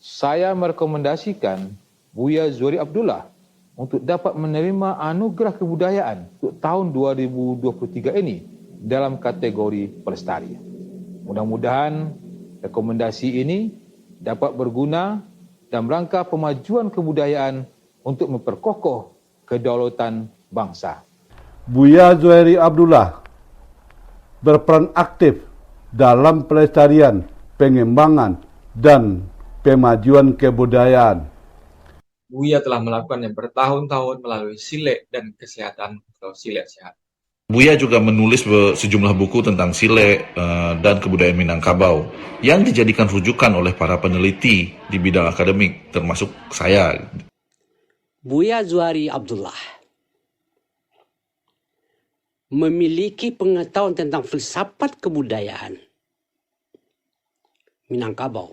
saya merekomendasikan Buya Zuhairi Abdullah untuk dapat menerima anugerah kebudayaan untuk tahun 2023 ini dalam kategori pelestari. Mudah-mudahan rekomendasi ini dapat berguna dalam rangka pemajuan kebudayaan untuk memperkokoh kedaulatan bangsa. Buya Zuhairi Abdullah berperan aktif dalam pelestarian, pengembangan, dan pemajuan kebudayaan. Buya telah melakukannya bertahun-tahun melalui Sile dan Kesehatan atau Sile Sehat. Buya juga menulis sejumlah buku tentang Sile dan kebudayaan Minangkabau yang dijadikan rujukan oleh para peneliti di bidang akademik, termasuk saya. Buya Zuhairi Abdullah memiliki pengetahuan tentang filsafat kebudayaan Minangkabau.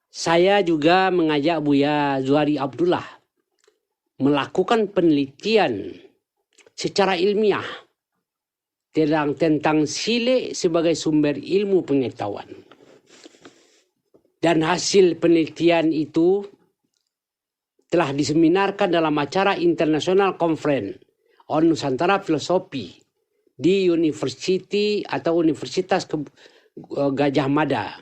Saya juga mengajak Buya Zuhairi Abdullah melakukan penelitian secara ilmiah tentang Sile sebagai sumber ilmu pengetahuan. Dan hasil penelitian itu telah diseminarkan dalam acara International Conference on Nusantara Philosophy di Universitas Gajah Mada.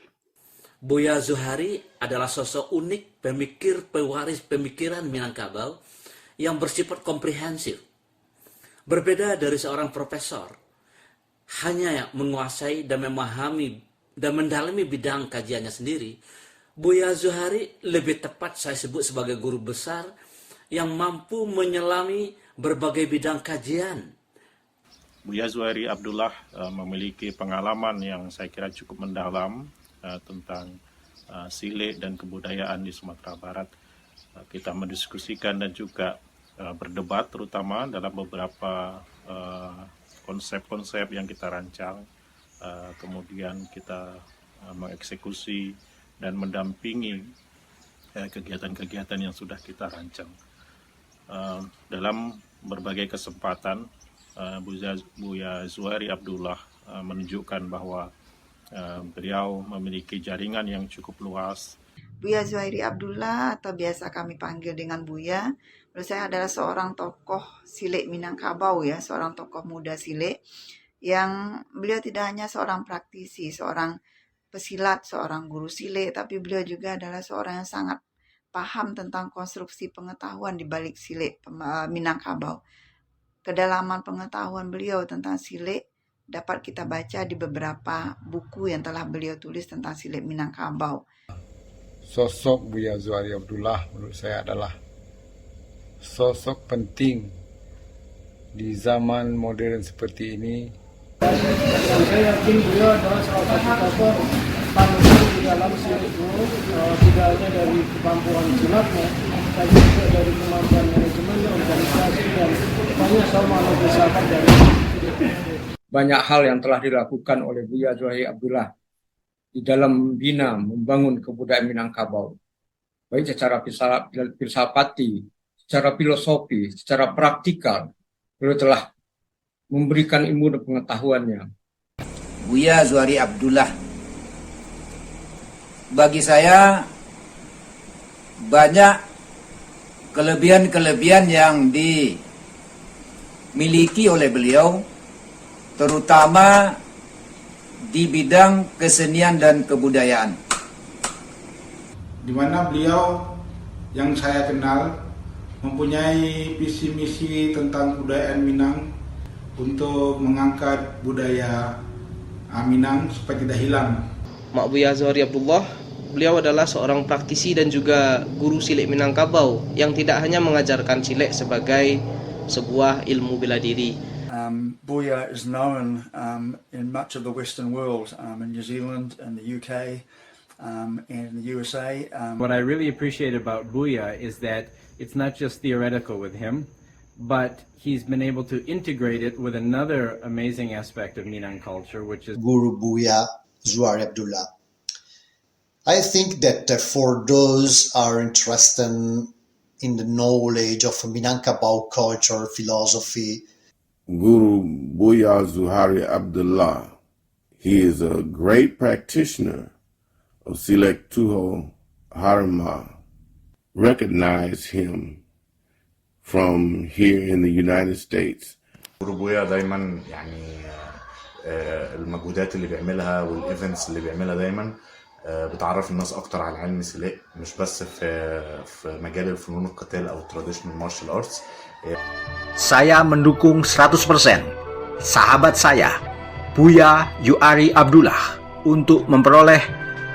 Buya Zuhairi adalah sosok unik pemikir pewaris pemikiran Minangkabau yang bersifat komprehensif. Berbeda dari seorang profesor, hanya menguasai dan memahami dan mendalami bidang kajiannya sendiri, Buya Zuhairi lebih tepat saya sebut sebagai guru besar yang mampu menyelami berbagai bidang kajian. Buya Zuhairi Abdullah memiliki pengalaman yang saya kira cukup mendalam tentang Sile dan kebudayaan di Sumatera Barat. Kita mendiskusikan dan juga berdebat terutama dalam beberapa konsep-konsep yang kita rancang. Kemudian kita mengeksekusi dan mendampingi kegiatan-kegiatan yang sudah kita rancang. Dalam berbagai kesempatan, Buya Zuhairi Abdullah menunjukkan bahwa beliau memiliki jaringan yang cukup luas. Buya Zuhairi Abdullah atau biasa kami panggil dengan Buya, menurut saya adalah seorang tokoh Sile Minangkabau ya, seorang tokoh muda Sile yang beliau tidak hanya seorang praktisi, seorang pesilat, seorang guru Sile, tapi beliau juga adalah seorang yang sangat paham tentang konstruksi pengetahuan di balik Sile Minangkabau. Kedalaman pengetahuan beliau tentang Sile dapat kita baca di beberapa buku yang telah beliau tulis tentang Sile Minangkabau. Sosok Buya Zuhairi Abdullah menurut saya adalah sosok penting di zaman modern seperti ini. Saya yakin beliau adalah salah satu tokoh panutan di dalam Sile itu, tidak hanya dari kemampuan silatnya, tapi juga dari kemampuan manajemen, organisasi, dan banyak sama filsafat dari Banyak hal yang telah dilakukan oleh Buya Zuhairi Abdullah di dalam membina, membangun kebudayaan Minangkabau. Baik secara filsafati, secara filosofi, secara praktikal, beliau telah memberikan ilmu dan pengetahuannya. Buya Zuhairi Abdullah, bagi saya banyak kelebihan-kelebihan yang dimiliki oleh beliau, terutama di bidang kesenian dan kebudayaan. Di mana beliau yang saya kenal mempunyai visi misi tentang kebudayaan Minang untuk mengangkat budaya Minang supaya tidak hilang. Mak Buya Zuhairi Abdullah, beliau adalah seorang praktisi dan juga guru Sile Minangkabau yang tidak hanya mengajarkan Sile sebagai sebuah ilmu bela diri. Buya is known in much of the Western world, in New Zealand and the UK, and the USA. What I really appreciate about Buya is that it's not just theoretical with him, but he's been able to integrate it with another amazing aspect of Minang culture, which is Guru Buya Zuhairi Abdullah. I think that for those are interested in the knowledge of Minangkabau culture, philosophy, Guru Buya Zuhairi Abdullah, he is a great practitioner of Silek Tuho Harma recognize him from here in the United States. guru بويا دايما يعني المجهودات اللي بيعملها والايفنتس اللي بيعملها دايما بتعرف الناس اكتر على علم السلاح مش بس في مجال الفنون القتال او traditional martial arts. Saya mendukung 100% sahabat saya Buya Zuhari Abdullah untuk memperoleh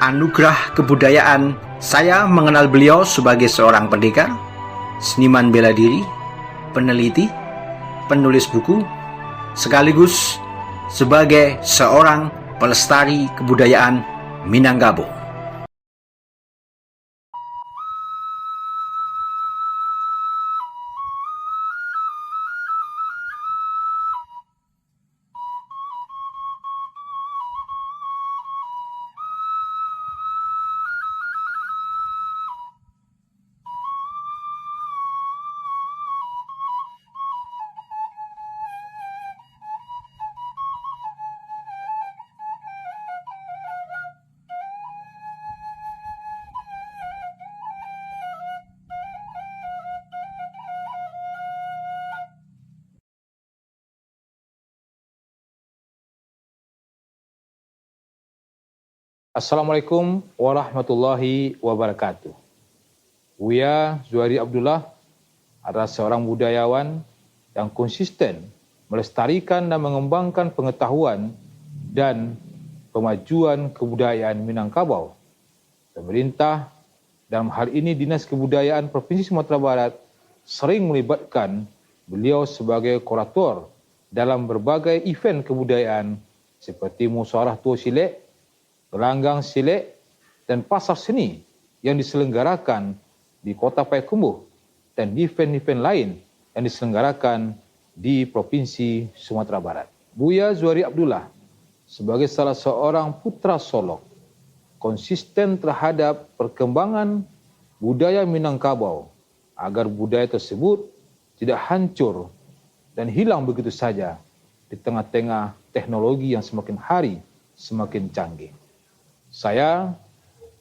anugerah kebudayaan. Saya mengenal beliau sebagai seorang pendekar, seniman bela diri, peneliti, penulis buku, sekaligus sebagai seorang pelestari kebudayaan Minangkabau. Assalamualaikum warahmatullahi wabarakatuh. Buya Zuhari Abdullah adalah seorang budayawan yang konsisten melestarikan dan mengembangkan pengetahuan dan pemajuan kebudayaan Minangkabau. Pemerintah, dalam hal ini Dinas Kebudayaan Provinsi Sumatera Barat, sering melibatkan beliau sebagai kurator dalam berbagai event kebudayaan seperti musyawarah tua silat, gelanggang silat dan pasar seni yang diselenggarakan di Kota Payakumbuh dan event-event lain yang diselenggarakan di Provinsi Sumatera Barat. Buya Zuhari Abdullah sebagai salah seorang putra Solok konsisten terhadap perkembangan budaya Minangkabau agar budaya tersebut tidak hancur dan hilang begitu saja di tengah-tengah teknologi yang semakin hari semakin canggih. Saya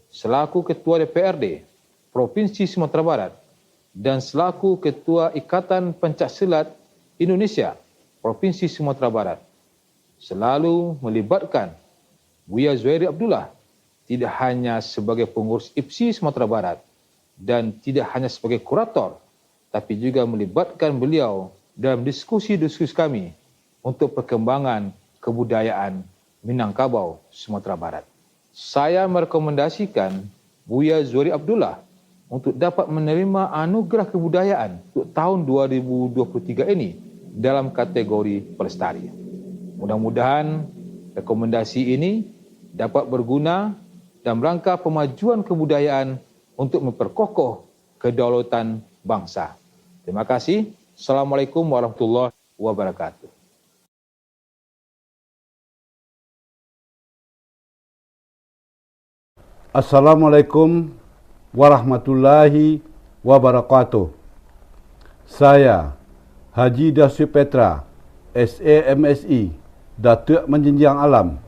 selaku Ketua DPRD Provinsi Sumatera Barat dan selaku Ketua Ikatan Pencaksilat Indonesia Provinsi Sumatera Barat selalu melibatkan Buya Zuhari Abdullah tidak hanya sebagai pengurus IPSI Sumatera Barat dan tidak hanya sebagai kurator, tapi juga melibatkan beliau dalam diskusi-diskusi kami untuk perkembangan kebudayaan Minangkabau Sumatera Barat. Saya merekomendasikan Buya Zuhari Abdullah untuk dapat menerima anugerah kebudayaan untuk tahun 2023 ini dalam kategori pelestari. Mudah-mudahan rekomendasi ini dapat berguna dalam rangka pemajuan kebudayaan untuk memperkokoh kedaulatan bangsa. Terima kasih. Assalamualaikum warahmatullahi wabarakatuh. Assalamualaikum warahmatullahi wabarakatuh. Saya Haji Daswi Petra, SAMSI, Datuk Menjenjang Alam,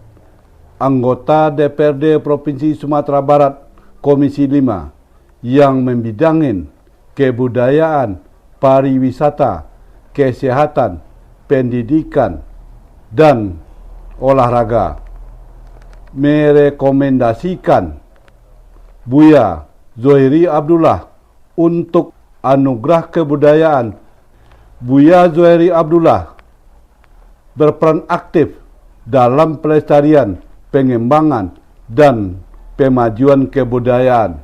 anggota DPRD Provinsi Sumatera Barat Komisi 5 yang membidangin kebudayaan, pariwisata, kesehatan, pendidikan, dan olahraga, merekomendasikan Buya Zuhari Abdullah untuk anugerah kebudayaan. Buya Zuhari Abdullah berperan aktif dalam pelestarian, pengembangan, dan pemajuan kebudayaan.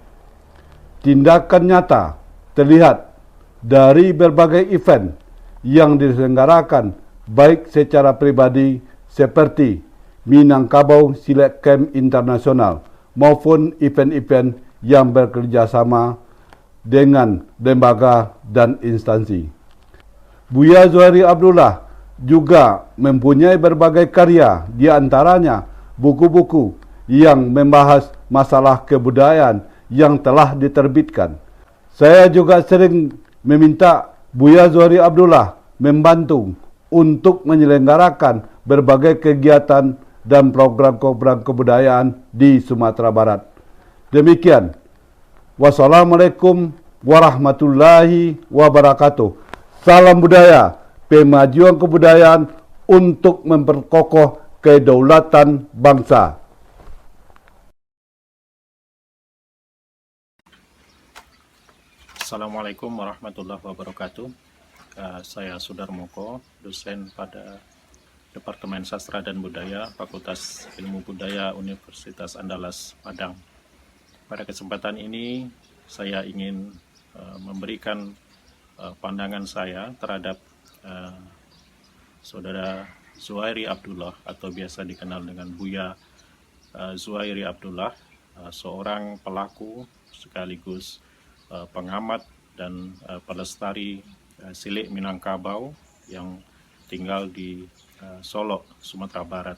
Tindakan nyata terlihat dari berbagai event yang diselenggarakan baik secara pribadi seperti Minangkabau Silat Camp Internasional maupun event-event yang bekerjasama dengan lembaga dan instansi. Buya Zuhari Abdullah juga mempunyai berbagai karya, di antaranya buku-buku yang membahas masalah kebudayaan yang telah diterbitkan. Saya juga sering meminta Buya Zuhari Abdullah membantu untuk menyelenggarakan berbagai kegiatan dan program-program kebudayaan di Sumatera Barat. Demikian, Wassalamualaikum warahmatullahi wabarakatuh. Salam budaya, pemajuan kebudayaan untuk memperkokoh kedaulatan bangsa. Assalamualaikum warahmatullahi wabarakatuh. Saya Sudarmoko, dosen pada Departemen Sastra dan Budaya, Fakultas Ilmu Budaya Universitas Andalas, Padang. Pada kesempatan ini, saya ingin memberikan pandangan saya terhadap Saudara Zuhairi Abdullah atau biasa dikenal dengan Buya Zuhairi Abdullah, seorang pelaku sekaligus pengamat dan pelestari silik Minangkabau yang tinggal di Solok, Sumatera Barat.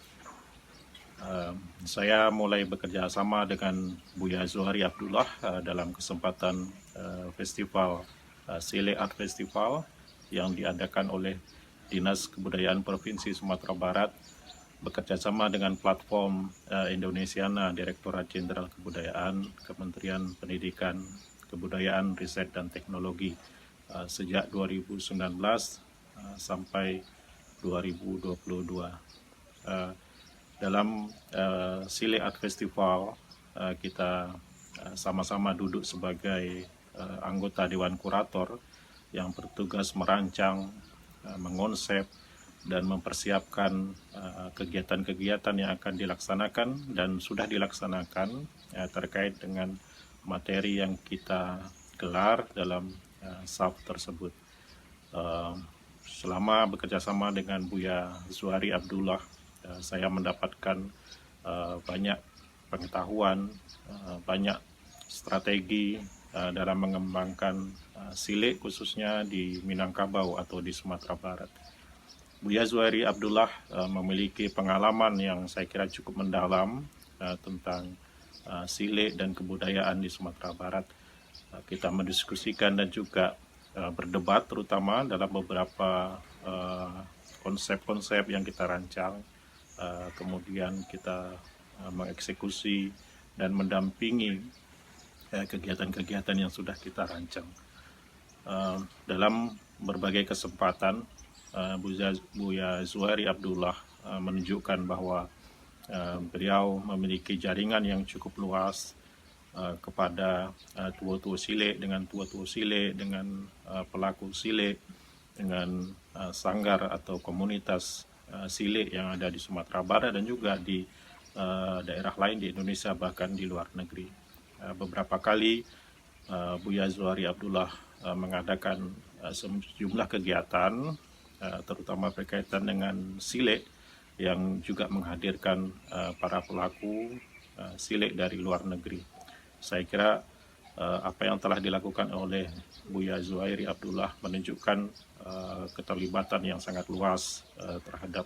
Saya mulai bekerja sama dengan Buya Zuhairi Abdullah dalam kesempatan festival Silik Art Festival yang diadakan oleh Dinas Kebudayaan Provinsi Sumatera Barat bekerja sama dengan platform Indonesiana Direktorat Jenderal Kebudayaan Kementerian Pendidikan, Kebudayaan, Riset dan Teknologi sejak 2019 sampai 2022. Dalam Silik Art Festival kita sama-sama duduk sebagai anggota Dewan Kurator yang bertugas merancang, mengonsep dan mempersiapkan kegiatan-kegiatan yang akan dilaksanakan dan sudah dilaksanakan terkait dengan materi yang kita gelar dalam SAF tersebut. Selama bekerjasama dengan Buya Zuhairi Abdullah, saya mendapatkan banyak pengetahuan, banyak strategi dalam mengembangkan silik khususnya di Minangkabau atau di Sumatera Barat. Buya Zuhairi Abdullah memiliki pengalaman yang saya kira cukup mendalam tentang silik dan kebudayaan di Sumatera Barat. Kita mendiskusikan dan juga berdebat terutama dalam beberapa konsep-konsep yang kita rancang. Kemudian kita mengeksekusi dan mendampingi kegiatan-kegiatan yang sudah kita rancang. Dalam berbagai kesempatan, Buya Zuhairi Abdullah menunjukkan bahwa beliau memiliki jaringan yang cukup luas kepada tua-tua silik, dengan tua-tua silik, dengan pelaku silik, dengan sanggar atau komunitas silik yang ada di Sumatera Barat dan juga di daerah lain di Indonesia bahkan di luar negeri. Beberapa kali Buya Zuhairi Abdullah mengadakan sejumlah kegiatan terutama berkaitan dengan silik yang juga menghadirkan para pelaku silik dari luar negeri. Saya kira apa yang telah dilakukan oleh Buya Zuhairi Abdullah menunjukkan keterlibatan yang sangat luas terhadap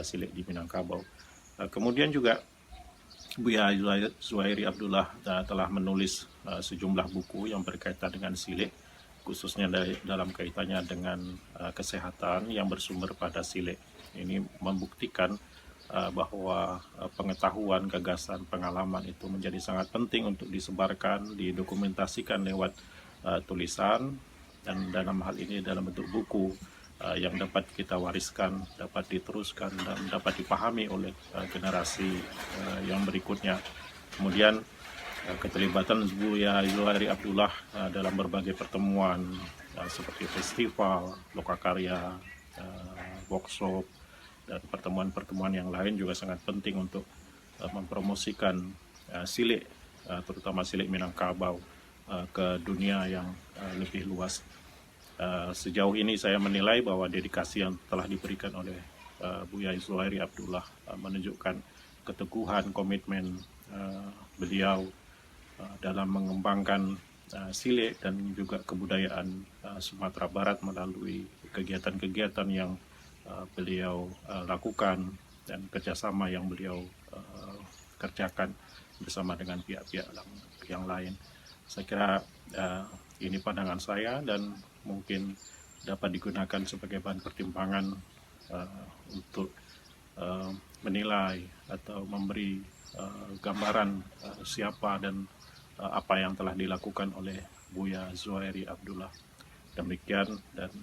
silik di Minangkabau. Kemudian juga Buya Zuhairi Abdullah telah menulis sejumlah buku yang berkaitan dengan silik, khususnya dalam kaitannya dengan kesehatan yang bersumber pada silik. Ini membuktikan bahwa pengetahuan, gagasan, pengalaman itu menjadi sangat penting untuk disebarkan, didokumentasikan lewat tulisan, dan dalam hal ini dalam bentuk buku yang dapat kita wariskan, dapat diteruskan, dan dapat dipahami oleh generasi yang berikutnya. Kemudian keterlibatan Buya Zuhairi Abdullah dalam berbagai pertemuan seperti festival, lokakarya, workshop, dan pertemuan-pertemuan yang lain juga sangat penting untuk mempromosikan silik, terutama silik Minangkabau, ke dunia yang lebih luas. Sejauh ini saya menilai bahwa dedikasi yang telah diberikan oleh Buya Zuhairi Abdullah menunjukkan keteguhan komitmen beliau dalam mengembangkan silik dan juga kebudayaan Sumatera Barat melalui kegiatan-kegiatan yang beliau lakukan dan kerjasama yang beliau kerjakan bersama dengan pihak-pihak yang lain. Saya kira ini pandangan saya dan mungkin dapat digunakan sebagai bahan pertimbangan untuk menilai atau memberi gambaran siapa dan apa yang telah dilakukan oleh Buya Zuhairi Abdullah. Demikian dan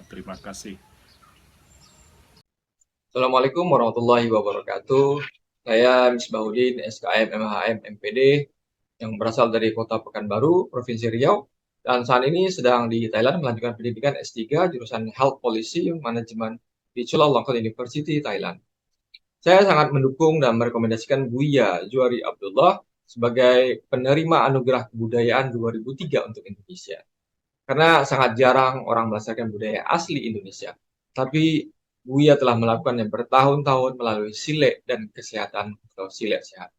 terima kasih. Assalamualaikum warahmatullahi wabarakatuh. Saya Misbahuddin, SKM MHM MPD yang berasal dari Kota Pekanbaru, Provinsi Riau, dan saat ini sedang di Thailand melanjutkan pendidikan S3 jurusan Health Policy Management di Chulalongkorn University, Thailand. Saya sangat mendukung dan merekomendasikan Buya Zuhairi Abdullah sebagai penerima Anugerah Kebudayaan 2003 untuk Indonesia. Karena sangat jarang orang melestarikan budaya asli Indonesia. Tapi Buya telah melakukannya bertahun-tahun melalui Sile dan Kesehatan atau Sile Sehat.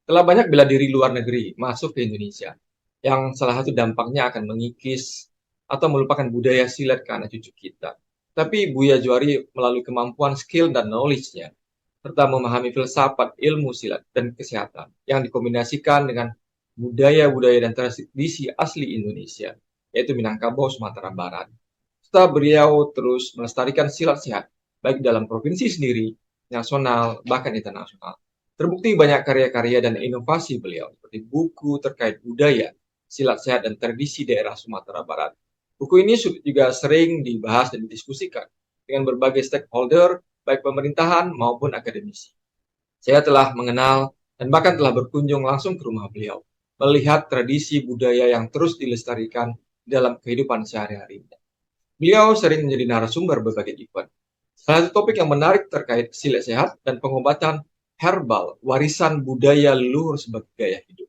Telah banyak bela diri luar negeri masuk ke Indonesia, yang salah satu dampaknya akan mengikis atau melupakan budaya silat ke anak cucu kita. Tapi Buya Zuhairi melalui kemampuan skill dan knowledge-nya, serta memahami filsafat ilmu silat dan kesehatan yang dikombinasikan dengan budaya-budaya dan tradisi asli Indonesia, yaitu Minangkabau, Sumatera Barat. Serta beliau terus melestarikan silat sehat, baik dalam provinsi sendiri, nasional, bahkan internasional. Terbukti banyak karya-karya dan inovasi beliau, seperti buku terkait budaya, silat sehat, dan tradisi daerah Sumatera Barat. Buku ini juga sering dibahas dan didiskusikan dengan berbagai stakeholder, baik pemerintahan maupun akademisi. Saya telah mengenal dan bahkan telah berkunjung langsung ke rumah beliau, melihat tradisi budaya yang terus dilestarikan dalam kehidupan sehari-harinya. Beliau sering menjadi narasumber berbagai event. Salah satu topik yang menarik terkait silat sehat dan pengobatan herbal, warisan budaya leluhur sebagai gaya hidup.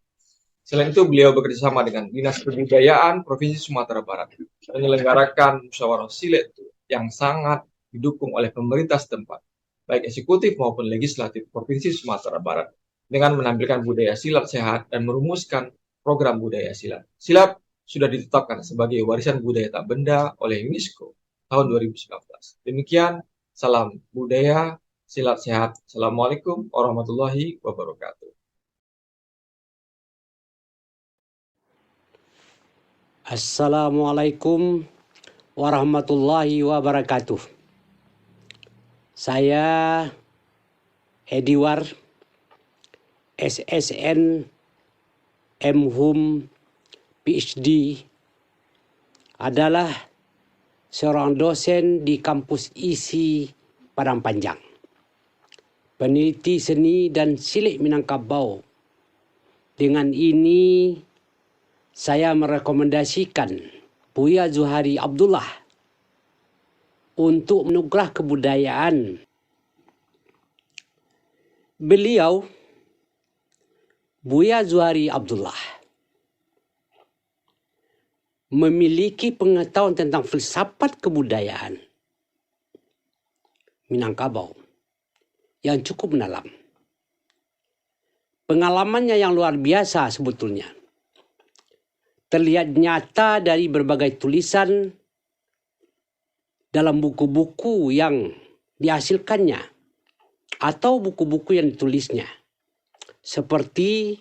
Selain itu, beliau bekerjasama dengan Dinas Kebudayaan Provinsi Sumatera Barat menyelenggarakan musyawarah silat yang sangat didukung oleh pemerintah setempat, baik eksekutif maupun legislatif Provinsi Sumatera Barat, dengan menampilkan budaya silat sehat dan merumuskan program budaya silat. Silat sudah ditetapkan sebagai warisan budaya tak benda oleh UNESCO tahun 2019. Demikian. Salam budaya, silat sehat. Assalamualaikum warahmatullahi wabarakatuh. Assalamualaikum warahmatullahi wabarakatuh. Saya Ediwar, SSN, MHum, PhD, adalah seorang dosen di kampus ISI Padang Panjang, peneliti seni dan silat Minangkabau. Dengan ini, saya merekomendasikan Buya Zuhairi Abdullah untuk anugerah kebudayaan. Beliau, Buya Zuhairi Abdullah, memiliki pengetahuan tentang filsafat kebudayaan Minangkabau yang cukup mendalam. Pengalamannya yang luar biasa sebetulnya terlihat nyata dari berbagai tulisan dalam buku-buku yang dihasilkannya atau buku-buku yang ditulisnya, seperti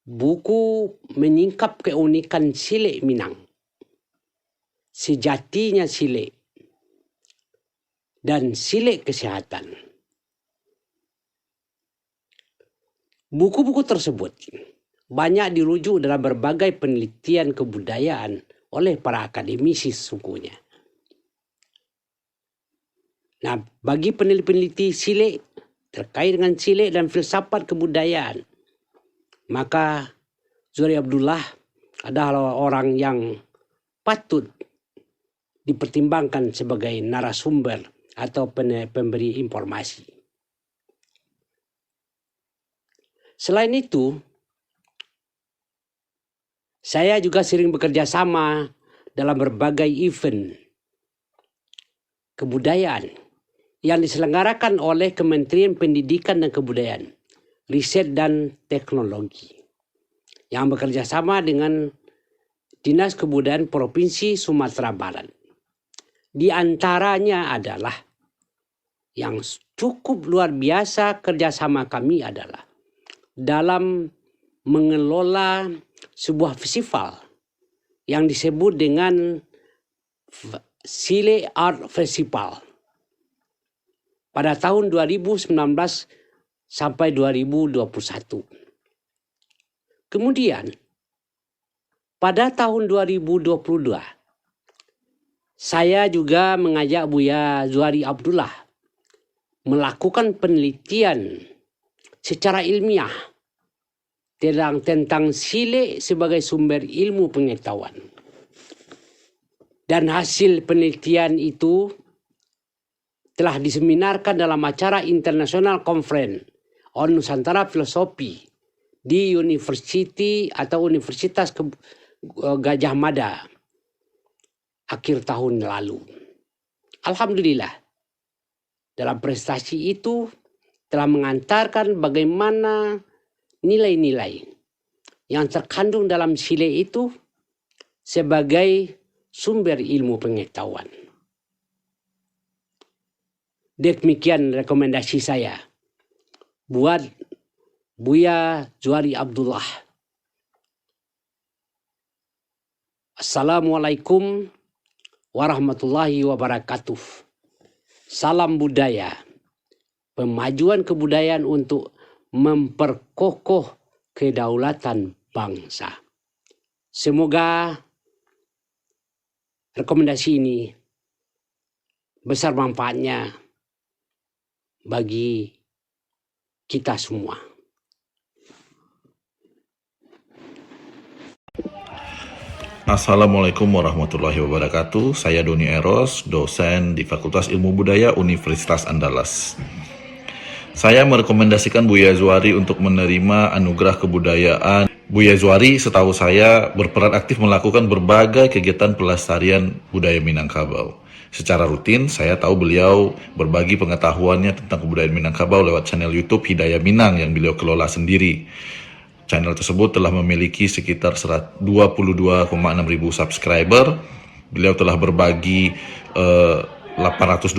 buku Menyingkap Keunikan Silat Minang, Sejatinya Silat, dan Silat Kesehatan. Buku-buku tersebut banyak dirujuk dalam berbagai penelitian kebudayaan oleh para akademisi sesungguhnya. Nah, bagi peneliti-peneliti silat terkait dengan silat dan filsafat kebudayaan, maka Zuhairi Abdullah adalah orang yang patut dipertimbangkan sebagai narasumber atau pemberi informasi. Selain itu, saya juga sering bekerja sama dalam berbagai event kebudayaan yang diselenggarakan oleh Kementerian Pendidikan dan Kebudayaan, Riset dan Teknologi, yang bekerja sama dengan Dinas Kebudayaan Provinsi Sumatera Barat. Di antaranya adalah yang cukup luar biasa kerjasama kami adalah dalam mengelola sebuah festival yang disebut dengan Silat Art Festival pada tahun 2019 sampai 2021. Kemudian Pada tahun 2022, saya juga mengajak Buya Zuhari Abdullah melakukan penelitian secara ilmiah tentang sile sebagai sumber ilmu pengetahuan. Dan hasil penelitian itu telah diseminarkan dalam acara International Conference on Nusantara Philosophy di Universitas Gajah Mada akhir tahun lalu. Alhamdulillah, dalam prestasi itu telah mengantarkan bagaimana nilai-nilai yang terkandung dalam sile itu sebagai sumber ilmu pengetahuan. Demikian rekomendasi saya buat Buya Zuhari Abdullah. Assalamualaikum warahmatullahi wabarakatuh. Salam budaya, pemajuan kebudayaan untuk memperkokoh kedaulatan bangsa. Semoga rekomendasi ini besar manfaatnya bagi kita semua. Assalamualaikum warahmatullahi wabarakatuh. Saya Doni Eros, dosen di Fakultas Ilmu Budaya Universitas Andalas. Saya merekomendasikan Buya Zuhari untuk menerima anugerah kebudayaan. Buya Zuhari setahu saya berperan aktif melakukan berbagai kegiatan pelestarian budaya Minangkabau. Secara rutin saya tahu beliau berbagi pengetahuannya tentang kebudayaan Minangkabau lewat channel YouTube Hidayah Minang yang beliau kelola sendiri. Channel tersebut telah memiliki sekitar 22,6 ribu subscriber. Beliau telah berbagi 825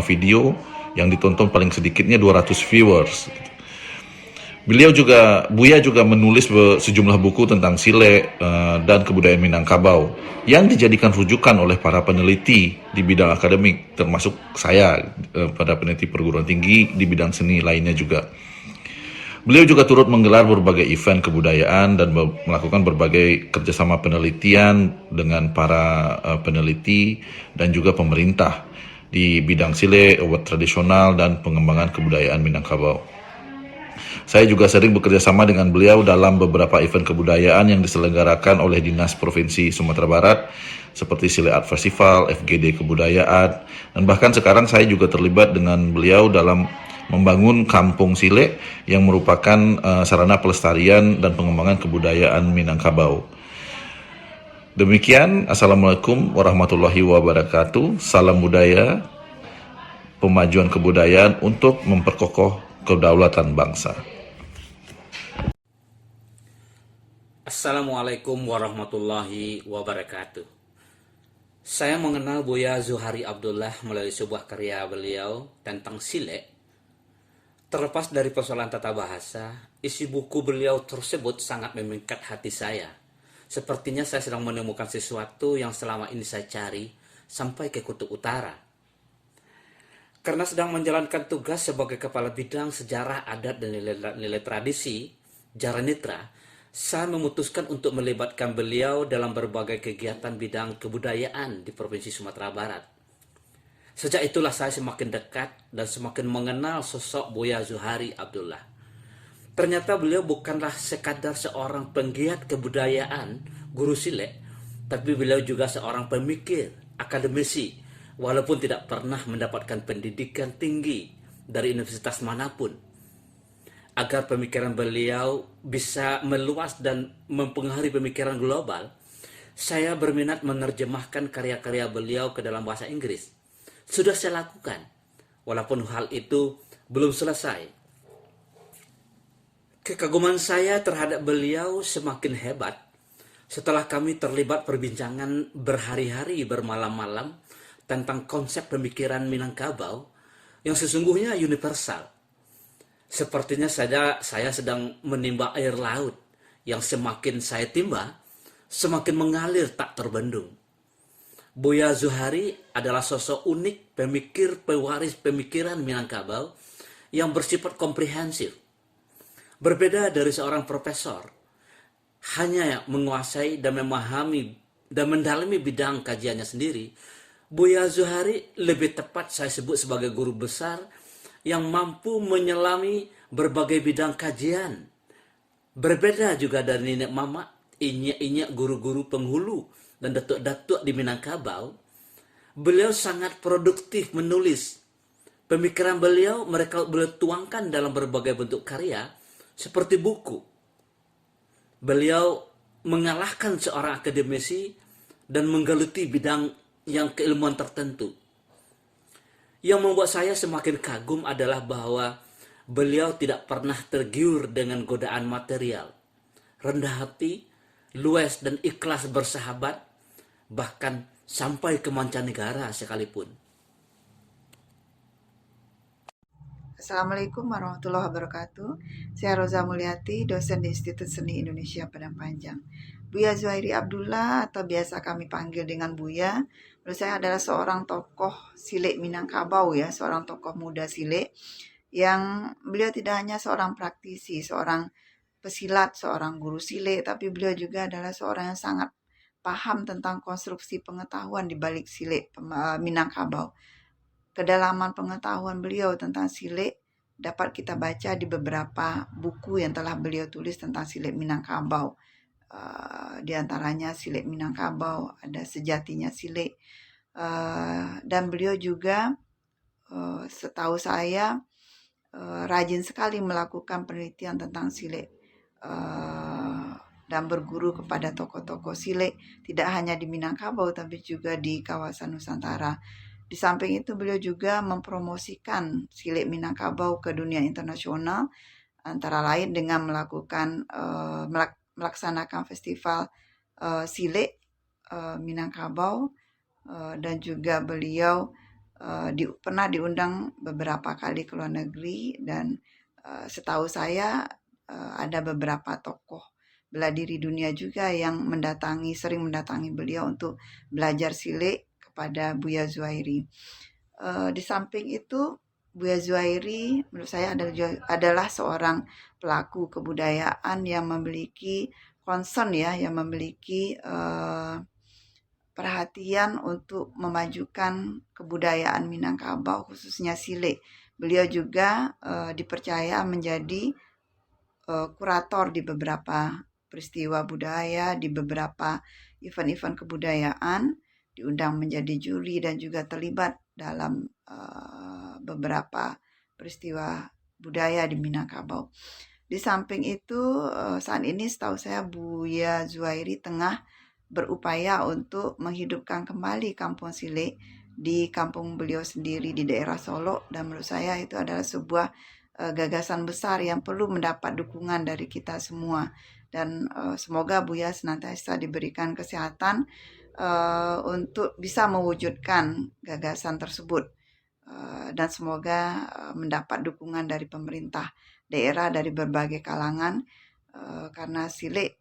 video yang ditonton paling sedikitnya 200 viewers. Buya juga menulis sejumlah buku tentang sile dan kebudayaan Minangkabau yang dijadikan rujukan oleh para peneliti di bidang akademik, termasuk saya, pada peneliti perguruan tinggi di bidang seni lainnya juga. Beliau juga turut menggelar berbagai event kebudayaan dan melakukan berbagai kerjasama penelitian dengan para peneliti dan juga pemerintah di bidang sile, obat tradisional, dan pengembangan kebudayaan Minangkabau. Saya juga sering bekerja sama dengan beliau dalam beberapa event kebudayaan yang diselenggarakan oleh Dinas Provinsi Sumatera Barat, seperti Sile Art Festival, FGD Kebudayaan, dan bahkan sekarang saya juga terlibat dengan beliau dalam membangun Kampung Sile yang merupakan sarana pelestarian dan pengembangan kebudayaan Minangkabau. Demikian, Assalamualaikum warahmatullahi wabarakatuh. Salam budaya, pemajuan kebudayaan untuk memperkokoh kedaulatan bangsa. Assalamualaikum warahmatullahi wabarakatuh. Saya mengenal Buya Zuhari Abdullah melalui sebuah karya beliau tentang sile. Terlepas dari persoalan tata bahasa, isi buku beliau tersebut sangat memikat hati saya. Sepertinya saya sedang menemukan sesuatu yang selama ini saya cari sampai ke kutub utara. Karena sedang menjalankan tugas sebagai kepala bidang sejarah, adat, dan nilai tradisi, Jaranitra, saya memutuskan untuk melibatkan beliau dalam berbagai kegiatan bidang kebudayaan di Provinsi Sumatera Barat. Sejak itulah saya semakin dekat dan semakin mengenal sosok Buya Zuhari Abdullah. Ternyata beliau bukanlah sekadar seorang penggiat kebudayaan, guru sile, tapi beliau juga seorang pemikir, akademisi, walaupun tidak pernah mendapatkan pendidikan tinggi dari universitas manapun. Agar pemikiran beliau bisa meluas dan mempengaruhi pemikiran global, saya berminat menerjemahkan karya-karya beliau ke dalam bahasa Inggris. Sudah saya lakukan, walaupun hal itu belum selesai. Kekaguman saya terhadap beliau semakin hebat setelah kami terlibat perbincangan berhari-hari bermalam-malam tentang konsep pemikiran Minangkabau yang sesungguhnya universal. Sepertinya saya sedang menimba air laut yang semakin saya timba, semakin mengalir tak terbendung. Buya Zuhari adalah sosok unik pemikir pewaris pemikiran Minangkabau yang bersifat komprehensif. Berbeda dari seorang profesor, hanya menguasai dan memahami dan mendalami bidang kajiannya sendiri, Buya Zuhari lebih tepat saya sebut sebagai guru besar yang mampu menyelami berbagai bidang kajian. Berbeda juga dari nenek mama, inyak-inyak guru-guru penghulu dan datuk-datuk di Minangkabau. Beliau sangat produktif menulis. Pemikiran beliau tuangkan dalam berbagai bentuk karya seperti buku. Beliau mengalahkan seorang akademisi dan menggeluti bidang yang keilmuan tertentu. Yang membuat saya semakin kagum adalah bahwa beliau tidak pernah tergiur dengan godaan material. Rendah hati, luas dan ikhlas bersahabat, bahkan sampai ke mancanegara sekalipun. Assalamualaikum warahmatullahi wabarakatuh. Saya Roza Mulyati, dosen di Institut Seni Indonesia Padang Panjang. Buya Zuhairi Abdullah atau biasa kami panggil dengan Buya, menurut saya adalah seorang tokoh Silek Minangkabau ya, seorang tokoh muda Silek yang beliau tidak hanya seorang praktisi, seorang pesilat, seorang guru Silek, tapi beliau juga adalah seorang yang sangat paham tentang konstruksi pengetahuan di balik Silek Minangkabau. Kedalaman pengetahuan beliau tentang Silek dapat kita baca di beberapa buku yang telah beliau tulis tentang Silek Minangkabau. Di antaranya Silek Minangkabau, ada Sejatinya Silek, dan beliau juga setahu saya rajin sekali melakukan penelitian tentang Silek dan berguru kepada tokoh-tokoh Silek tidak hanya di Minangkabau tapi juga di kawasan Nusantara. Di samping itu beliau juga mempromosikan Silek Minangkabau ke dunia internasional, antara lain dengan melaksanakan festival Silek Minangkabau, dan juga beliau pernah diundang beberapa kali ke luar negeri, dan setahu saya ada beberapa tokoh bela diri dunia juga yang sering mendatangi beliau untuk belajar Silek kepada Buya Zuhairi. Di samping itu, Buya Zuhairi menurut saya adalah seorang pelaku kebudayaan yang memiliki concern ya, yang memiliki perhatian untuk memajukan kebudayaan Minangkabau, khususnya Silek. Beliau juga dipercaya menjadi kurator di beberapa peristiwa budaya, di beberapa event-event kebudayaan, diundang menjadi juri dan juga terlibat dalam beberapa peristiwa budaya di Minangkabau. Di samping itu, saat ini setahu saya Buya Zuhairi tengah berupaya untuk menghidupkan kembali kampung Silek di kampung beliau sendiri di daerah Solo, dan menurut saya itu adalah sebuah gagasan besar yang perlu mendapat dukungan dari kita semua, dan semoga Buya senantiasa diberikan kesehatan untuk bisa mewujudkan gagasan tersebut, dan semoga mendapat dukungan dari pemerintah daerah dari berbagai kalangan, karena Silek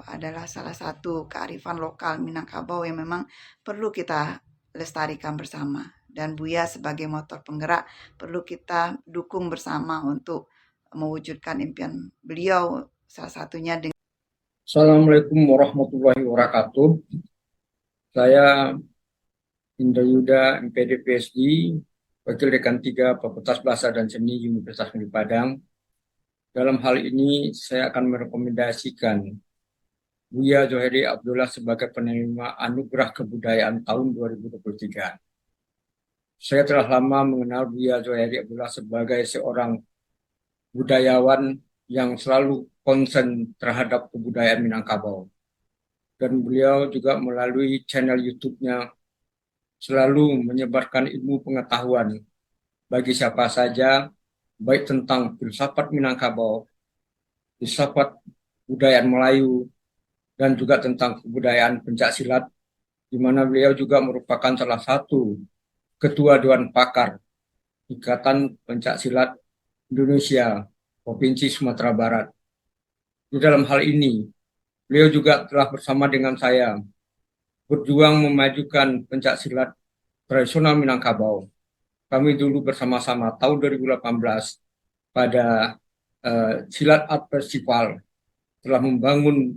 adalah salah satu kearifan lokal Minangkabau yang memang perlu kita lestarikan bersama, dan Buya sebagai motor penggerak perlu kita dukung bersama untuk mewujudkan impian beliau, salah satunya dengan. Assalamualaikum warahmatullahi wabarakatuh. Saya Indra Yuda, MPD PSD, Wakil Dekan 3 Fakultas Bahasa dan Seni Universitas Negeri Padang. Dalam hal ini saya akan merekomendasikan Buya Zuhairi Abdullah sebagai penerima Anugerah Kebudayaan tahun 2023. Saya telah lama mengenal Buya Zuhairi Abdullah sebagai seorang budayawan yang selalu konsen terhadap kebudayaan Minangkabau. Dan beliau juga melalui channel YouTube-nya selalu menyebarkan ilmu pengetahuan bagi siapa saja, baik tentang filsafat Minangkabau, filsafat kebudayaan Melayu, dan juga tentang kebudayaan pencaksilat, di mana beliau juga merupakan salah satu Ketua Dewan Pakar Ikatan Pencaksilat Indonesia Provinsi Sumatera Barat. Di dalam hal ini, beliau juga telah bersama dengan saya berjuang memajukan pencaksilat tradisional Minangkabau. Kami dulu bersama-sama tahun 2018 pada Silat Art Festival telah membangun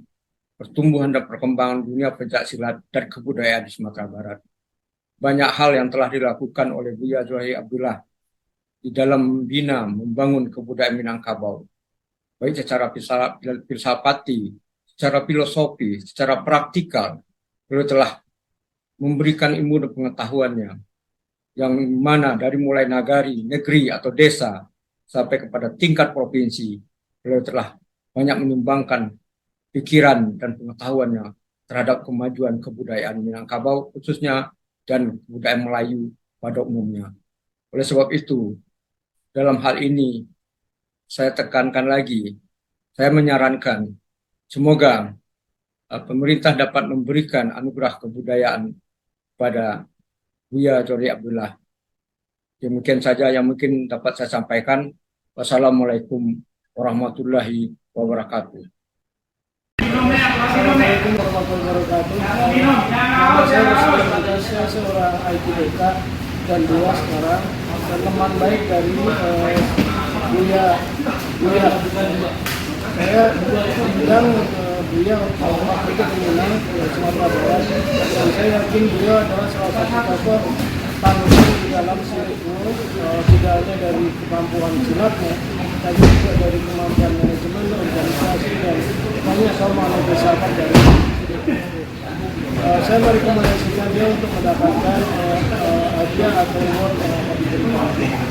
pertumbuhan dan perkembangan dunia pencaksilat dan kebudayaan di Sumatera Barat. Banyak hal yang telah dilakukan oleh Buya Zuhairi Abdullah di dalam membina, membangun kebudayaan Minangkabau, baik secara filsafati, secara filosofi, secara praktikal. Beliau telah memberikan ilmu dan pengetahuannya, yang mana dari mulai nagari, negeri atau desa, sampai kepada tingkat provinsi, beliau telah banyak menyumbangkan pikiran dan pengetahuannya terhadap kemajuan kebudayaan Minangkabau khususnya dan kebudayaan Melayu pada umumnya. Oleh sebab itu, dalam hal ini saya tekankan lagi, saya menyarankan semoga pemerintah dapat memberikan anugerah kebudayaan pada Buya Zuhairi Abdullah. Demikian saja yang mungkin dapat saya sampaikan. Wassalamualaikum warahmatullahi wabarakatuh. Assalamualaikum warahmatullahi wabarakatuh. Nama saya seorang ITBK dan dua sekarang dan teman baik dari Buya. Saya bilang Buya waktu itu Minang Sumatera Barat, dan saya yakin Buya adalah salah satu tokoh tangguh di dalam silat Go, tidak hanya dari kemampuan silatnya, tapi juga dari kemampuan manajemen, organisasi, dan banyak sama bersama dari saya merekomendasikan dia untuk mendapatkan hadiah atau award.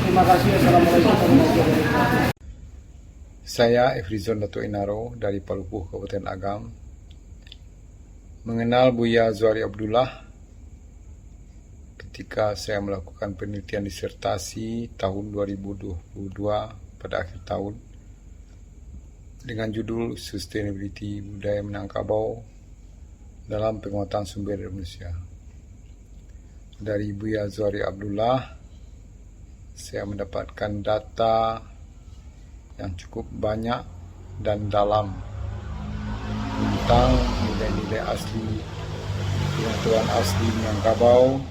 Terima kasih. Assalamualaikum warahmatullahi wabarakatuh. Saya Efrizon Dato' Inaro dari Palupuh, Kabupaten Agam. Mengenal Buya Zuhairi Abdullah ketika saya melakukan penelitian disertasi tahun 2022 pada akhir tahun dengan judul Sustainability Budaya Minangkabau dalam Penguatan Sumber Daya Manusia. Dari Buya Zuhairi Abdullah, saya mendapatkan data yang cukup banyak dan dalam tentang nilai-nilai asli pengetahuan asli Minangkabau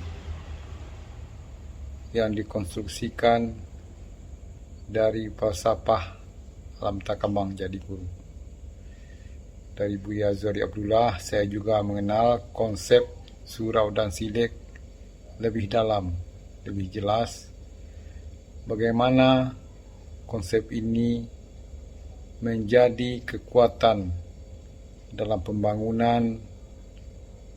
yang dikonstruksikan dari falsafah alam takabang jadi guru. Dari Buya Zuhairi Abdullah, saya juga mengenal konsep surau dan silik lebih dalam, lebih jelas, bagaimana konsep ini menjadi kekuatan dalam pembangunan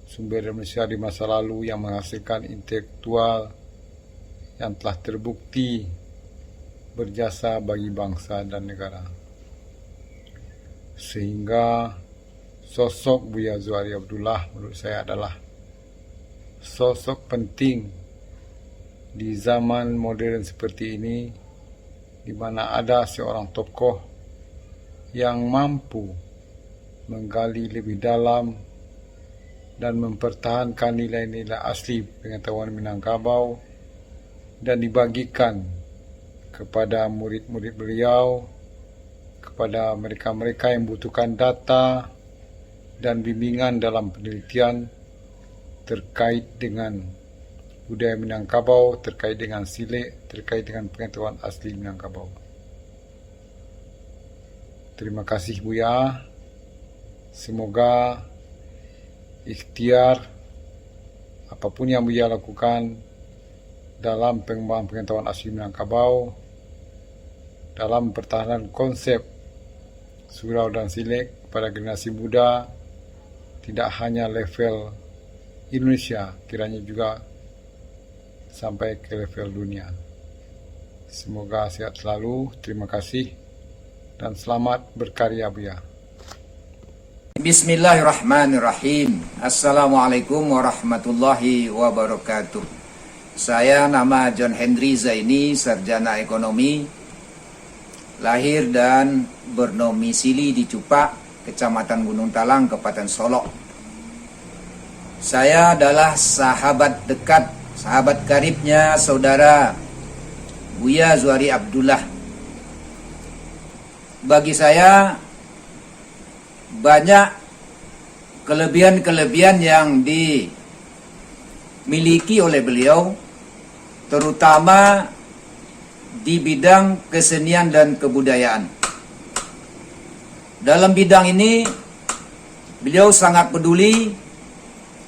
sumber daya manusia di masa lalu yang menghasilkan intelektual yang telah terbukti berjasa bagi bangsa dan negara. Sehingga sosok Buya Zuhairi Abdullah menurut saya adalah sosok penting di zaman modern seperti ini, di mana ada seorang tokoh yang mampu menggali lebih dalam dan mempertahankan nilai-nilai asli pengetahuan Minangkabau dan dibagikan kepada murid-murid beliau, kepada mereka-mereka yang membutuhkan data dan bimbingan dalam penelitian terkait dengan budaya Minangkabau, terkait dengan silik, terkait dengan pengetahuan asli Minangkabau. Terima kasih Buya. Semoga ikhtiar apapun yang Buya lakukan dalam pengembangan pengetahuan asli Minangkabau, dalam pertahanan konsep surau dan silik pada generasi muda, tidak hanya level Indonesia, kiranya juga sampai ke level dunia. Semoga sehat selalu. Terima kasih dan selamat berkarya Buya. Bismillahirrahmanirrahim. Assalamualaikum warahmatullahi wabarakatuh. Saya nama John Henry Zaini, sarjana ekonomi, lahir dan bernomisili di Cupak, Kecamatan Gunung Talang, Kabupaten Solok. Saya adalah sahabat dekat, sahabat karibnya saudara Buya Zuhairi Abdullah. Bagi saya banyak kelebihan-kelebihan yang dimiliki oleh beliau, terutama di bidang kesenian dan kebudayaan. Dalam bidang ini beliau sangat peduli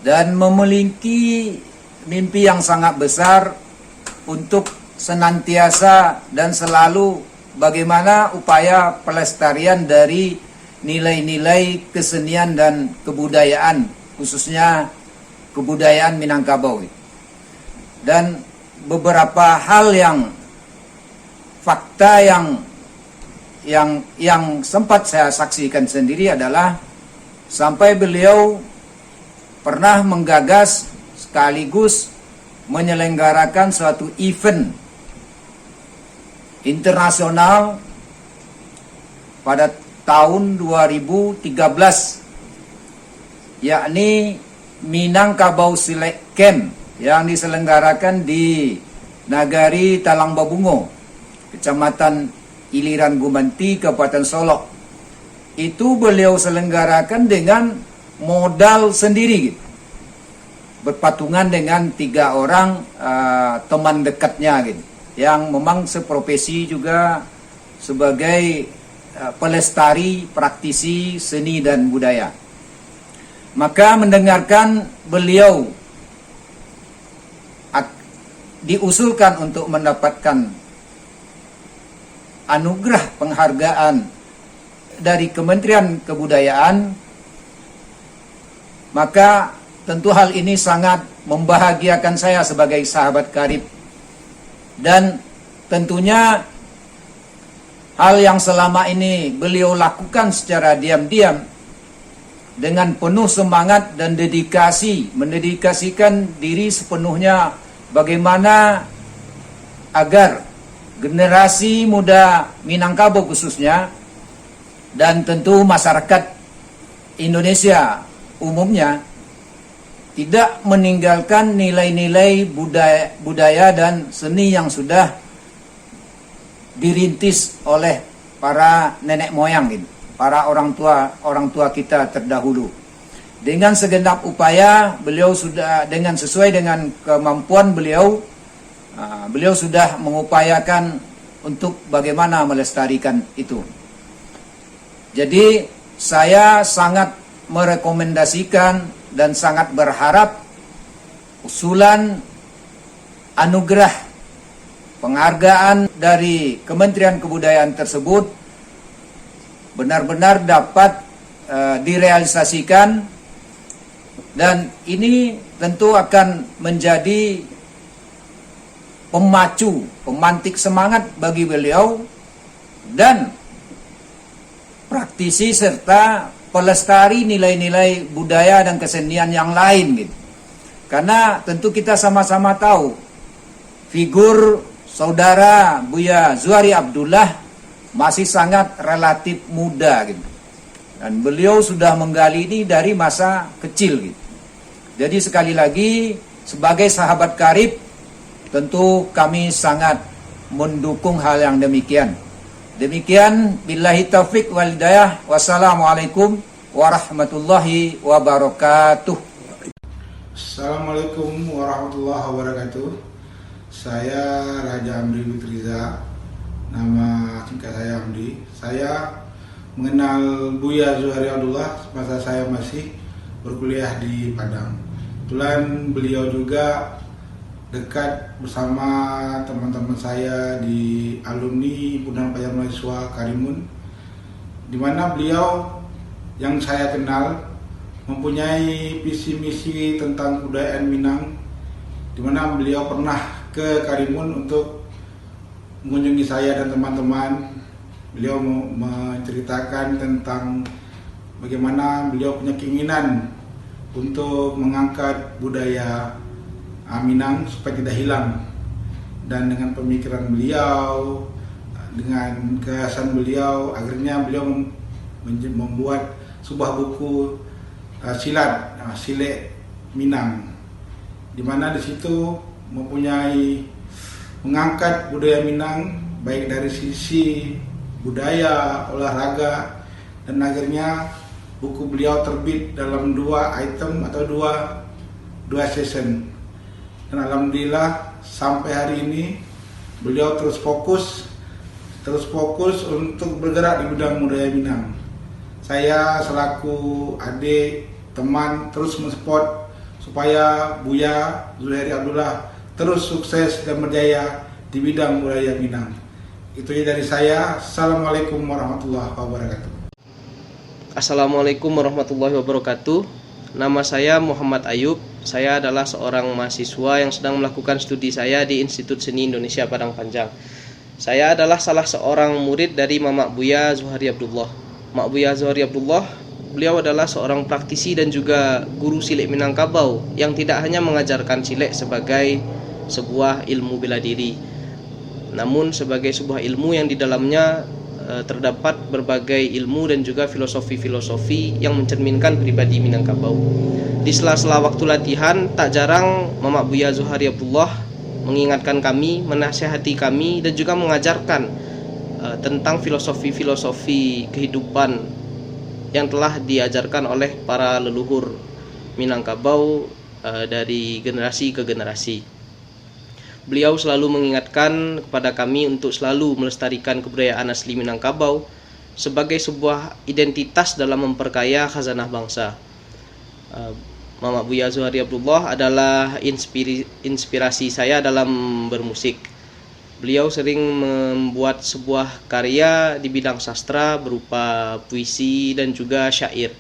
dan memiliki mimpi yang sangat besar untuk senantiasa dan selalu bagaimana upaya pelestarian dari nilai-nilai kesenian dan kebudayaan, khususnya kebudayaan Minangkabau. Dan beberapa hal fakta yang sempat saya saksikan sendiri adalah sampai beliau pernah menggagas sekaligus menyelenggarakan suatu event internasional pada tahun 2013, yakni Minangkabau Silat Camp yang diselenggarakan di Nagari Talangbabungo, Kecamatan Iliran Gumanti, Kabupaten Solok. Itu beliau selenggarakan dengan modal sendiri, berpatungan dengan 3 orang teman dekatnya, yang memang seprofesi juga sebagai pelestari, praktisi seni dan budaya. Maka mendengarkan beliau diusulkan untuk mendapatkan anugerah penghargaan dari Kementerian Kebudayaan, maka tentu hal ini sangat membahagiakan saya sebagai sahabat karib. Dan tentunya hal yang selama ini beliau lakukan secara diam-diam dengan penuh semangat dan mendedikasikan diri sepenuhnya bagaimana agar generasi muda Minangkabau khususnya dan tentu masyarakat Indonesia umumnya tidak meninggalkan nilai-nilai budaya dan seni yang sudah dirintis oleh para nenek moyang, para orang tua kita terdahulu. Dengan segenap upaya beliau sudah, dengan sesuai dengan kemampuan beliau sudah mengupayakan untuk bagaimana melestarikan itu. Jadi saya sangat merekomendasikan dan sangat berharap usulan anugerah penghargaan dari Kementerian Kebudayaan tersebut benar-benar dapat direalisasikan, dan ini tentu akan menjadi pemantik semangat bagi beliau dan praktisi serta pelestari nilai-nilai budaya dan kesenian yang lain, Karena tentu kita sama-sama tahu figur saudara Buya Zuhari Abdullah masih sangat relatif muda, Dan beliau sudah menggali ini dari masa kecil, Jadi sekali lagi sebagai sahabat karib tentu kami sangat mendukung hal yang demikian. Demikian, billahi taufik wal hidayah. Wassalamualaikum warahmatullahi wabarakatuh. Assalamualaikum warahmatullahi wabarakatuh. Saya Raja Amri Lutriza, nama singkat saya Amri. Saya mengenal Buya Zuhari Abdullah masa saya masih berkuliah di Padang. Kebetulan beliau juga dekat bersama teman-teman saya di alumni Himpunan Pelajar Mahasiswa Karimun, di mana beliau yang saya kenal mempunyai visi misi tentang kebudayaan Minang, di mana beliau pernah ke Karimun untuk mengunjungi saya dan teman-teman. Beliau menceritakan tentang bagaimana beliau punya keinginan untuk mengangkat budaya Minang supaya tidak hilang, dan dengan pemikiran beliau, dengan kehasan beliau, akhirnya beliau membuat sebuah buku silat, Silat Minang, di mana di situ mengangkat budaya Minang baik dari sisi budaya, olahraga, dan akhirnya buku beliau terbit dalam 2 item atau dua season. Dan alhamdulillah sampai hari ini beliau terus fokus untuk bergerak di bidang budaya Minang. saya selaku adik, teman terus mensupport supaya Buya Zuhairi Abdullah terus sukses dan berjaya di bidang budaya Minang. Itu ya dari saya. Assalamualaikum warahmatullahi wabarakatuh. Assalamualaikum warahmatullahi wabarakatuh. Nama saya Muhammad Ayub. Saya adalah seorang mahasiswa yang sedang melakukan studi saya di Institut Seni Indonesia Padang Panjang. Saya adalah salah seorang murid dari Mamak Buya Zuhairi Abdullah. Mak Buya Zuhairi Abdullah, beliau adalah seorang praktisi dan juga guru silik Minangkabau yang tidak hanya mengajarkan silik sebagai sebuah ilmu bela diri, namun sebagai sebuah ilmu yang di dalamnya terdapat berbagai ilmu dan juga filosofi-filosofi yang mencerminkan pribadi Minangkabau. Di sela-sela waktu latihan, tak jarang Mamak Buya Zuhairi Abdullah mengingatkan kami, menasihati kami, dan juga mengajarkan tentang filosofi-filosofi kehidupan yang telah diajarkan oleh para leluhur Minangkabau dari generasi ke generasi. Beliau selalu mengingatkan kepada kami untuk selalu melestarikan kebudayaan asli Minangkabau sebagai sebuah identitas dalam memperkaya khazanah bangsa. Mamak Buya Zuhairi Abdullah adalah inspirasi saya dalam bermusik. Beliau sering membuat sebuah karya di bidang sastra berupa puisi dan juga syair.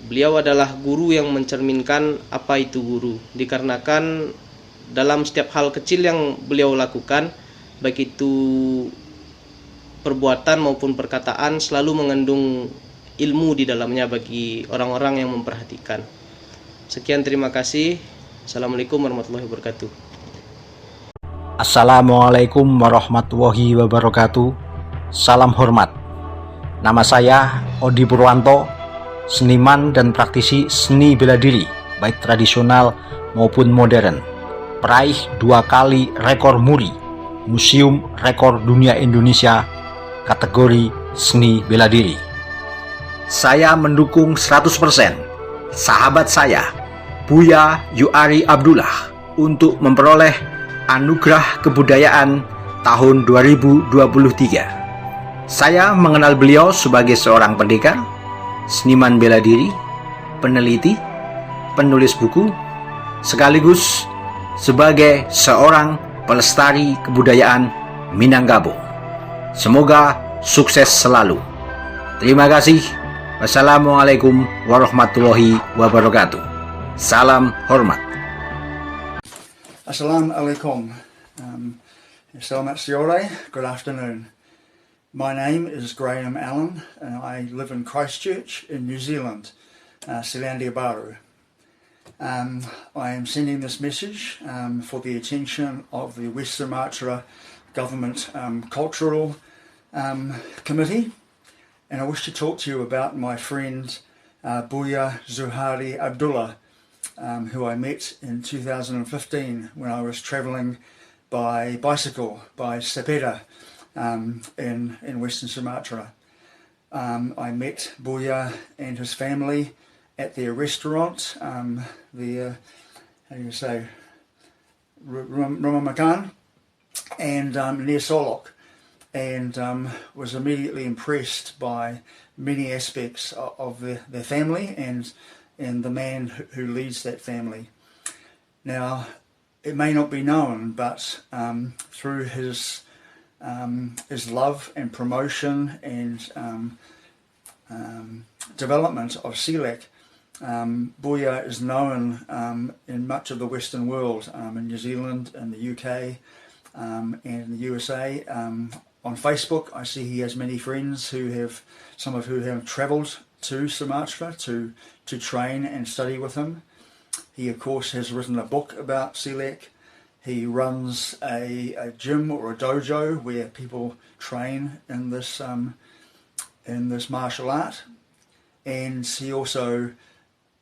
Beliau adalah guru yang mencerminkan apa itu guru, dikarenakan dalam setiap hal kecil yang beliau lakukan, baik itu perbuatan maupun perkataan, selalu mengandung ilmu di dalamnya bagi orang-orang yang memperhatikan. Sekian, terima kasih. Assalamualaikum warahmatullahi wabarakatuh. Assalamualaikum warahmatullahi wabarakatuh. Salam hormat. Nama saya Odi Purwanto, seniman dan praktisi seni bela diri, baik tradisional maupun modern. Peraih 2 kali rekor muri Museum Rekor Dunia Indonesia kategori seni bela diri. Saya mendukung 100% sahabat saya, Buya Yu'ari Abdullah, untuk memperoleh Anugerah Kebudayaan tahun 2023. Saya mengenal beliau sebagai seorang pendekar, seniman bela diri, peneliti, penulis buku, sekaligus sebagai seorang pelestari kebudayaan Minangkabau. Semoga sukses selalu. Terima kasih. Wassalamualaikum warahmatullahi wabarakatuh. Salam hormat. Assalamualaikum. Selamat sore. Good afternoon. My name is Graham Allen and I live in Christchurch in New Zealand, Selandia Baru. I am sending this message for the attention of the West Sumatra Government Cultural Committee, and I wish to talk to you about my friend Buya Zuhairi Abdullah, who I met in 2015 when I was travelling by bicycle, by sepeda, in Western Sumatra. I met Buya and his family at their restaurant, the Rumah Makan, and near Solok, and was immediately impressed by many aspects of their family and the man who leads that family. Now, it may not be known, but through his love and promotion and development of Silat, Buya is known in much of the Western world, in New Zealand, in the UK, and in the USA. On Facebook, I see he has many friends some of who have travelled to Sumatra to train and study with him. He, of course, has written a book about Silat. He runs a gym or a dojo where people train in this martial art, and he also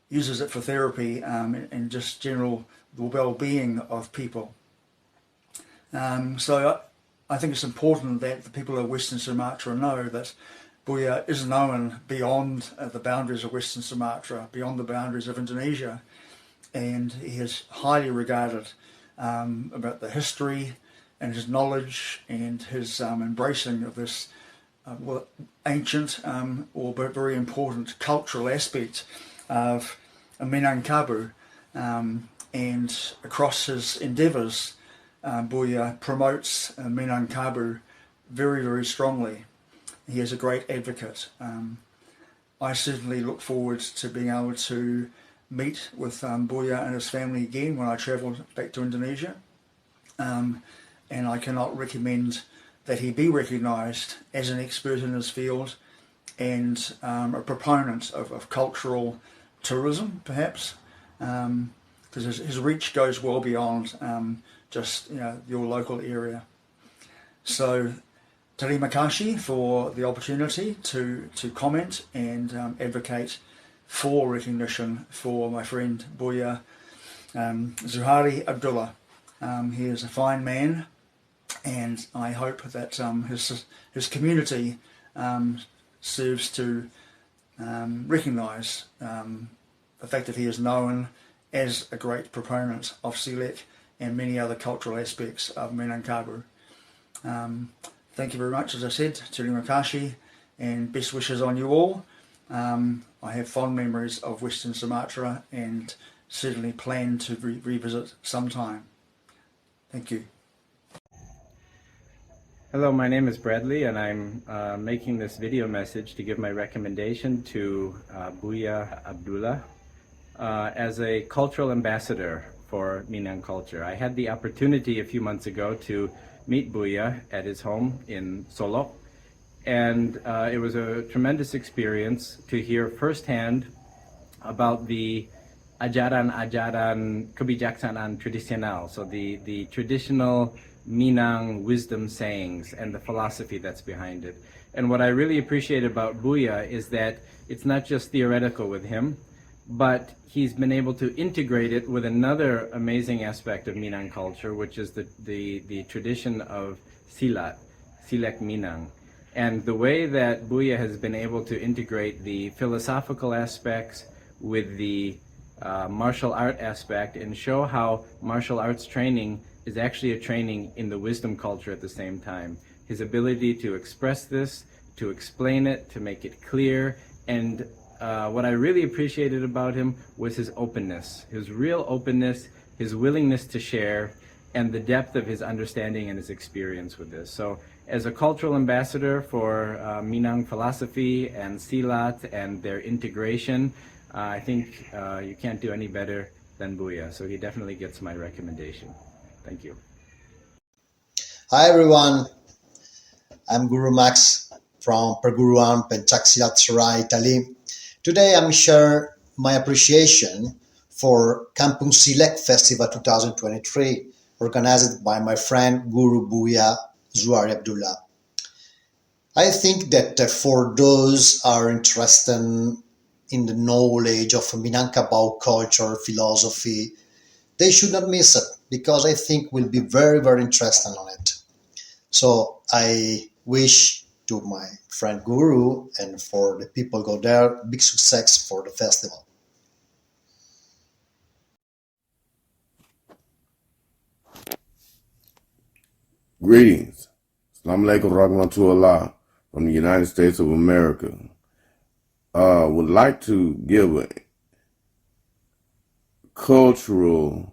uses it for therapy and just general well-being of people. So I think it's important that the people of Western Sumatra know that Buya is known beyond the boundaries of Western Sumatra, beyond the boundaries of Indonesia, and he is highly regarded about the history and his knowledge and his embracing of this ancient or very important cultural aspect of Minangkabau, and across his endeavours, Buya promotes Minangkabau very, very strongly. He is a great advocate. I certainly look forward to being able to meet with Buya and his family again when I travel back to Indonesia. And I cannot recommend that he be recognised as an expert in his field and a proponent of cultural tourism, perhaps, because his reach goes well beyond just your local area. So, terima kasih for the opportunity to comment and advocate for recognition for my friend Buya Zuhari Abdullah. He is a fine man, and I hope that his community serves to recognise the fact that he is known as a great proponent of Silek and many other cultural aspects of Minangkabau. Thank you very much, as I said, terima kasih, and best wishes on you all. I have fond memories of Western Sumatra and certainly plan to revisit sometime. Thank you. Hello, my name is Bradley, and I'm making this video message to give my recommendation to Buya Abdullah as a cultural ambassador for Minang culture. I had the opportunity a few months ago to meet Buya at his home in Solok, and it was a tremendous experience to hear firsthand about the ajaran-ajaran kebijaksanaan tradisional, so the traditional Minang wisdom sayings and the philosophy that's behind it. And what I really appreciate about Buya is that it's not just theoretical with him, but he's been able to integrate it with another amazing aspect of Minang culture, which is the tradition of silat, Silek Minang. And the way that Buya has been able to integrate the philosophical aspects with the martial art aspect and show how martial arts training is actually a training in the wisdom culture at the same time. His ability to express this, to explain it, to make it clear, and what I really appreciated about him was his openness, his real openness, his willingness to share, and the depth of his understanding and his experience with this. So as a cultural ambassador for Minang philosophy and Silat and their integration, I think you can't do any better than Buya. So he definitely gets my recommendation. Thank you. Hi everyone, I'm Guru Max from Perguruan Pencaksilat Serai, Italy. Today I'm sharing my appreciation for Kampung Silek Festival 2023, organized by my friend Guru Buya Zuhari Abdullah. I think that for those are interested in the knowledge of Minangkabau culture, philosophy, they should not miss it, because I think will be very, very interesting on it. So I wish to my friend Guru and for the people go there, big success for the festival. Greetings. Assalamu alaikum rahmatullah from the United States of America. Would like to give a cultural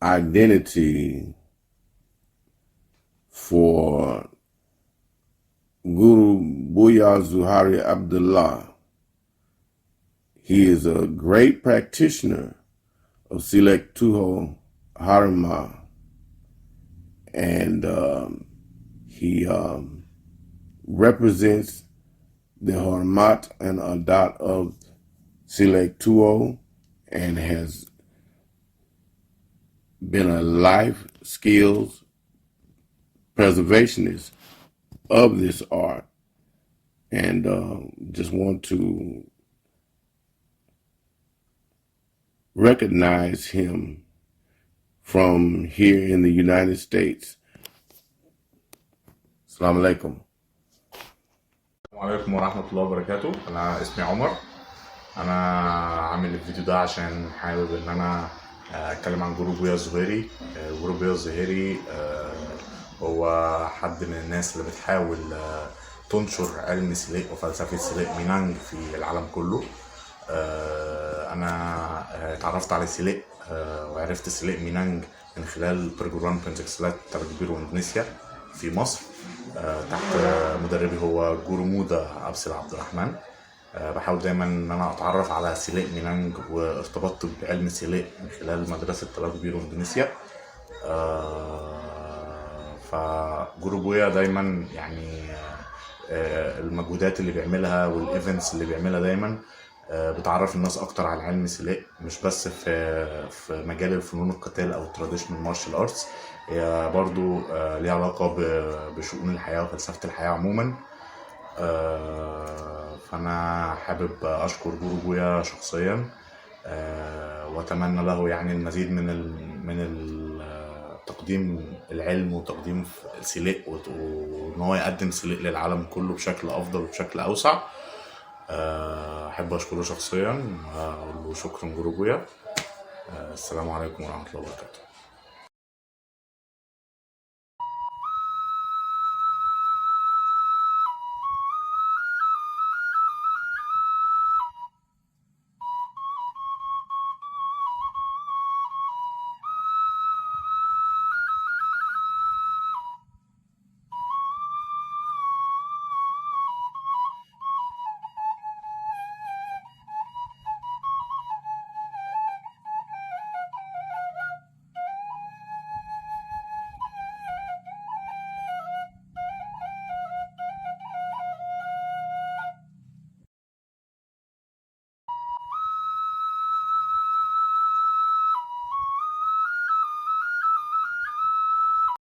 identity for Guru Buya Zuhari Abdullah. He is a great practitioner of Silek Tuho Harima, and he represents the Hormat and Adat of Silek Tuho and has been a life skills preservationist of this art, and just want to recognize him from here in the United States. Assalamu alaikum. وعليكم ورحمة الله وبركاته. أنا اسمي عمر. أنا عامل الفيديو ده عشان حابب إن أنا أتكلم عن جروب بويا الزهيري. جروب بويا الزهيري هو حد من الناس اللي بتحاول تنشر علم سيليك وفلسفة سيليك مينانج في العالم كله. أنا اتعرفت على سيليك وعرفت سيليك مينانج من خلال برجوران بنتكسلات ترجبيرو اندونيسيا في مصر، تحت مدربي هو جورو مودا أبسل عبد الرحمن. بحاول دايما ان انا اتعرف على سيليك مينانج وارتبطت بعلم سيليك من خلال مدرسة ترجبيرو اندونيسيا. فجورو بويا دايما يعني المجهودات اللي بيعملها والايفنتس اللي بيعملها دايما بتعرف الناس اكتر على علم سيليك، مش بس في مجال الفنون القتال او التراديشنال مارشال ارتس، هي برضو ليها علاقة بشؤون الحياة وفلسفة الحياة عموما. فأنا حابب أشكر جورو بويا شخصيا، وأتمنى له يعني المزيد من تقديم العلم وتقديم سيليك، وإن هو يقدم سيليك للعالم كله بشكل أفضل وبشكل أوسع. أحب أشكره شخصيا، أقول له شكرا جورو بويا. السلام عليكم ورحمة الله وبركاته.